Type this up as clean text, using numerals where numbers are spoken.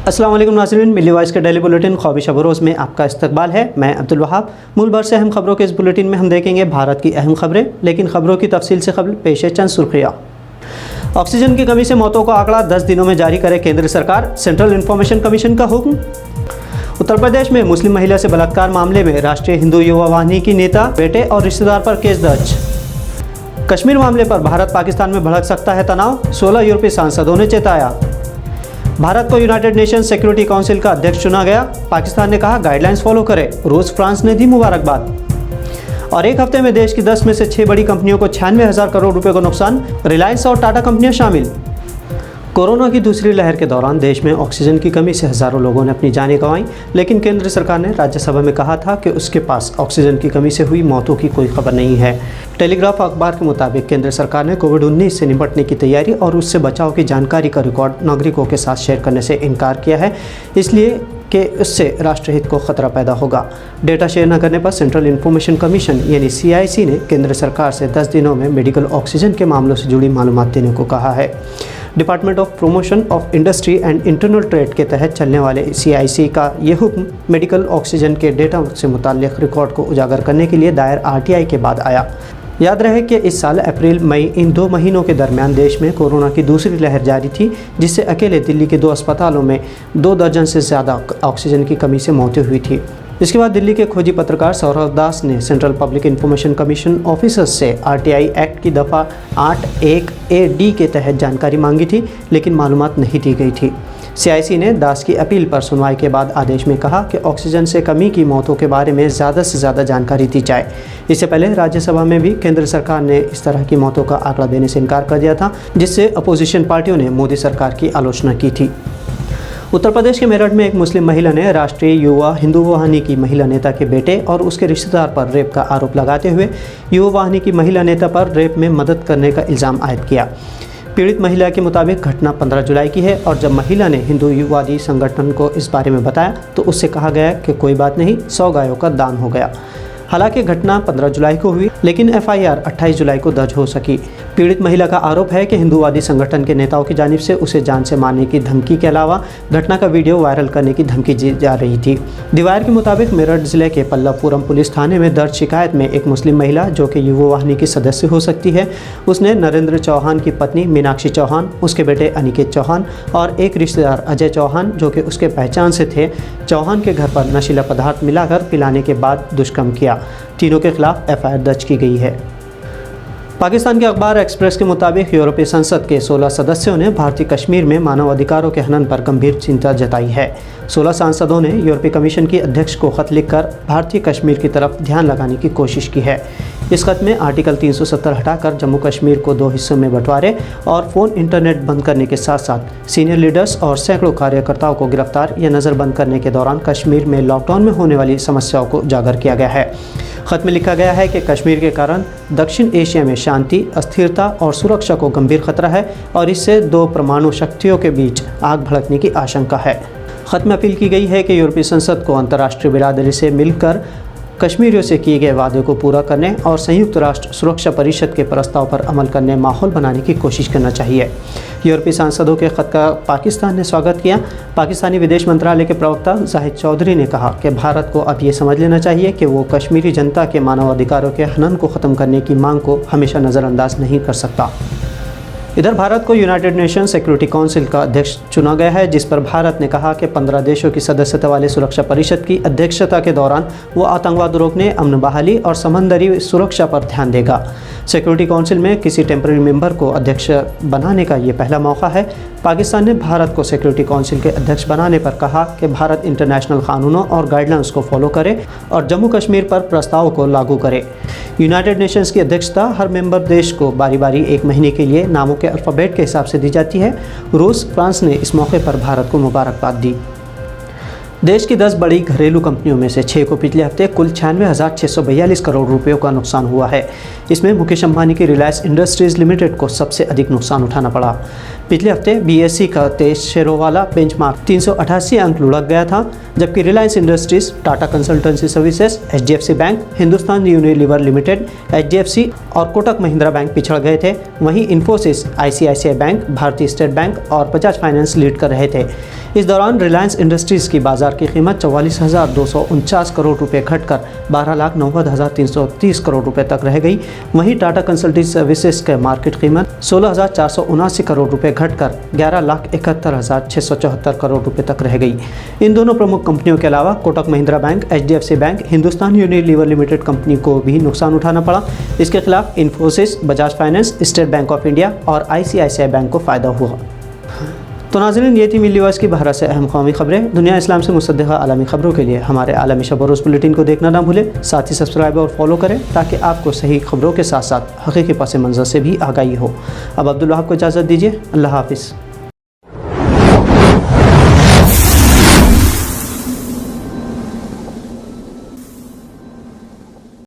अस्सलाम वालेकुम नाज़रीन, मिली वॉइस के डेली बुलेटिन ख्वाबिश बरोज़ में आपका इस्तकबाल है। मैं अब्दुल वहाब। मुल्क भर से अहम खबरों के इस बुलेटिन में हम देखेंगे भारत की अहम खबरें, लेकिन खबरों की तफसील से कबल पेश है चंद सुर्खियाँ। ऑक्सीजन की कमी से मौतों का आंकड़ा 10 दिनों में जारी करे केंद्र सरकार, सेंट्रल इंफॉर्मेशन कमीशन का हुक्म। उत्तर प्रदेश में मुस्लिम महिला से बलात्कार मामले में राष्ट्रीय हिंदू युवा वाहिनी की नेता, बेटे और रिश्तेदार पर केस दर्ज। कश्मीर मामले पर भारत पाकिस्तान में भड़क सकता है तनाव, 16 यूरोपीय सांसदों ने चेताया। भारत को यूनाइटेड नेशंस सिक्योरिटी काउंसिल का अध्यक्ष चुना गया, पाकिस्तान ने कहा गाइडलाइंस फॉलो करे, रूस फ्रांस ने दी मुबारकबाद। और एक हफ्ते में देश की 10 में से 6 बड़ी कंपनियों को 96,000 करोड़ रुपए का नुकसान, रिलायंस और टाटा कंपनियां शामिल। कोरोना की दूसरी लहर के दौरान देश में ऑक्सीजन की कमी से हज़ारों लोगों ने अपनी जानें गंवाई, लेकिन केंद्र सरकार ने राज्यसभा में कहा था कि उसके पास ऑक्सीजन की कमी से हुई मौतों की कोई खबर नहीं है। टेलीग्राफ अखबार के मुताबिक केंद्र सरकार ने कोविड-19 से निपटने की तैयारी और उससे बचाव की जानकारी का रिकॉर्ड नागरिकों के साथ शेयर करने से इनकार किया है, इसलिए कि उससे राष्ट्रहित को खतरा पैदा होगा। डेटा शेयर न करने पर सेंट्रल इंफॉर्मेशन कमीशन यानी CIC ने केंद्र सरकार से 10 दिनों में मेडिकल ऑक्सीजन के मामलों से जुड़ी मालूमात देने को कहा है। Department of promotion of industry and internal trade के तहत चलने वाले CIC का ये हुक्म मेडिकल ऑक्सीजन के डेटा से मुताल्लिक़ रिकॉर्ड को उजागर करने के लिए दायर RTI के बाद आया। याद रहे कि इस साल अप्रैल मई इन 2 महीनों के दरमियान देश में कोरोना की दूसरी लहर जारी थी, जिससे अकेले दिल्ली के 2 अस्पतालों में 2 दर्जन से ज़्यादा ऑक्सीजन की कमी से मौतें हुई थी। इसके बाद दिल्ली के खोजी पत्रकार सौरभ दास ने central public information commission officers से RTI एक्ट की दफ़ा 8(1)(a)(d) के तहत जानकारी मांगी थी, लेकिन मालूमात नहीं दी गई थी। CIC ने दास की अपील पर सुनवाई के बाद आदेश में कहा कि ऑक्सीजन से कमी की मौतों के बारे में ज़्यादा से ज़्यादा जानकारी दी जाए। इससे पहले राज्यसभा में भी केंद्र सरकार ने इस तरह की मौतों का आंकड़ा देने से इनकार कर दिया था, जिससे अपोजिशन पार्टियों ने मोदी सरकार की आलोचना की थी। उत्तर प्रदेश के मेरठ में एक मुस्लिम महिला ने राष्ट्रीय युवा हिंदू वाहिनी की महिला नेता के बेटे और उसके रिश्तेदार पर रेप का आरोप लगाते हुए युवा वाहिनी की महिला नेता पर रेप में मदद करने का इल्ज़ाम आयद किया। पीड़ित महिला के मुताबिक घटना 15 जुलाई की है और जब महिला ने हिंदूवादी संगठन को इस बारे में बताया तो उससे कहा गया कि कोई बात नहीं, 100 गायों का दान हो गया। हालांकि घटना 15 जुलाई को हुई, लेकिन FIR 28 जुलाई को दर्ज हो सकी। पीड़ित महिला का आरोप है कि हिंदूवादी संगठन के नेताओं की जानिब से उसे जान से मारने की धमकी के अलावा घटना का वीडियो वायरल करने की धमकी दी जा रही थी। दीवार के मुताबिक मेरठ जिले के पल्लवपुरम पुलिस थाने में दर्ज शिकायत में एक मुस्लिम महिला जो कि युवा वाहिनी की सदस्य हो सकती है, उसने नरेंद्र चौहान की पत्नी मीनाक्षी चौहान, उसके बेटे अनिकेत चौहान और एक रिश्तेदार अजय चौहान जो कि उसके पहचान से थे, चौहान के घर पर नशीला पदार्थ मिलाकर पिलाने के बाद दुष्कर्म किया। तीनों के खिलाफ FIR दर्ज की गई है। पाकिस्तान के अखबार एक्सप्रेस के मुताबिक यूरोपीय संसद के 16 सदस्यों ने भारतीय कश्मीर में मानव अधिकारों के हनन पर गंभीर चिंता जताई है। 16 सांसदों ने यूरोपीय कमीशन की अध्यक्ष को खत लिखकर भारतीय कश्मीर की तरफ ध्यान लगाने की कोशिश की है। इस खत में आर्टिकल 370 हटाकर जम्मू कश्मीर को 2 हिस्सों में बंटवारे और फ़ोन इंटरनेट बंद करने के साथ साथ सीनियर लीडर्स और सैकड़ों कार्यकर्ताओं को गिरफ्तार या नज़रबंद करने के दौरान कश्मीर में लॉकडाउन में होने वाली समस्याओं को उजागर किया गया है। खत में लिखा गया है कि कश्मीर के कारण दक्षिण एशिया में शांति, अस्थिरता और सुरक्षा को गंभीर खतरा है और इससे 2 परमाणु शक्तियों के बीच आग भड़कने की आशंका है। खत में अपील की गई है कि यूरोपीय संसद को अंतर्राष्ट्रीय बिरादरी से मिलकर कश्मीरियों से किए गए वादे को पूरा करने और संयुक्त राष्ट्र सुरक्षा परिषद के प्रस्ताव पर अमल करने माहौल बनाने की कोशिश करना चाहिए। यूरोपीय सांसदों के खत का पाकिस्तान ने स्वागत किया। पाकिस्तानी विदेश मंत्रालय के प्रवक्ता जाहिद चौधरी ने कहा कि भारत को अब ये समझ लेना चाहिए कि वो कश्मीरी जनता के मानवाधिकारों के हनन को ख़त्म करने की मांग को हमेशा नज़रअंदाज नहीं कर सकता। इधर भारत को यूनाइटेड नेशंस सिक्योरिटी काउंसिल का अध्यक्ष चुना गया है, जिस पर भारत ने कहा कि 15 देशों की सदस्यता वाले सुरक्षा परिषद की अध्यक्षता के दौरान वो आतंकवाद रोकने, अमन बहाली और समंदरी सुरक्षा पर ध्यान देगा। सिक्योरिटी काउंसिल में किसी टेम्पररी मेंबर को अध्यक्ष बनाने का ये पहला मौका है। पाकिस्तान ने भारत को सिक्योरिटी काउंसिल के अध्यक्ष बनाने पर कहा कि भारत इंटरनेशनल कानूनों और गाइडलाइंस को फॉलो करे और जम्मू कश्मीर पर प्रस्ताव को लागू करे। यूनाइटेड नेशंस की अध्यक्षता हर मेंबर देश को बारी बारी 1 महीने के लिए नामों के अल्फ़ाबेट के हिसाब से दी जाती है। रूस फ्रांस ने इस मौके पर भारत को मुबारकबाद दी। देश की 10 बड़ी घरेलू कंपनियों में से 6 को पिछले हफ्ते कुल 96,642 करोड़ रुपयों का नुकसान हुआ है। इसमें मुकेश अंबानी की रिलायंस इंडस्ट्रीज़ लिमिटेड को सबसे अधिक नुकसान उठाना पड़ा। पिछले हफ्ते बीएसई का 23 शेयरों वाला बेंचमार्क 388 अंक लुढ़क गया था, जबकि Reliance industries, Tata consultancy services, HDFC bank, Hindustan Unilever limited, HDFC और कोटक महिंद्रा बैंक पिछड़ गए थे। वहीं इन्फोसिस, आईसीआईसीआई बैंक, भारतीय स्टेट बैंक और बजाज फाइनेंस लीड कर रहे थे। इस दौरान रिलायंस इंडस्ट्रीज़ की बाजार की कीमत 44,249 करोड़ रुपए घटकर 12,90,330 करोड़ रुपए तक रह गई। वहीं टाटा कंसल्टेंसी सर्विसेज के मार्केट कीमत 16,479 करोड़ रुपए घटकर 11,71,674 करोड़ रुपए तक रह गई। इन दोनों प्रमुख कंपनियों के अलावा Kotak Mahindra bank, HDFC bank, Hindustan Unilever limited company को भी नुकसान उठाना पड़ा। इसके खिलाफ Infosys, Bajaj finance, state bank of India और आईसीआईसीआई बैंक को फ़ायदा हुआ। तो नाज़रीन, ये थी मिल्ली वॉइस की भारत से अहम कौमी खबरें। दुनिया इस्लाम से मुसद्दिक़ा आलमी खबरों के लिए हमारे आलमी शब और रोज़ बुलेटिन को देखना ना भूलें। साथ ही सब्सक्राइब और फॉलो करें ताकि आपको सही खबरों के साथ साथ हकीकी पस मंज़र से भी आगाही हो। अब अब्दुल वहाब को इजाज़त दीजिए। अल्लाह हाफ़िज़।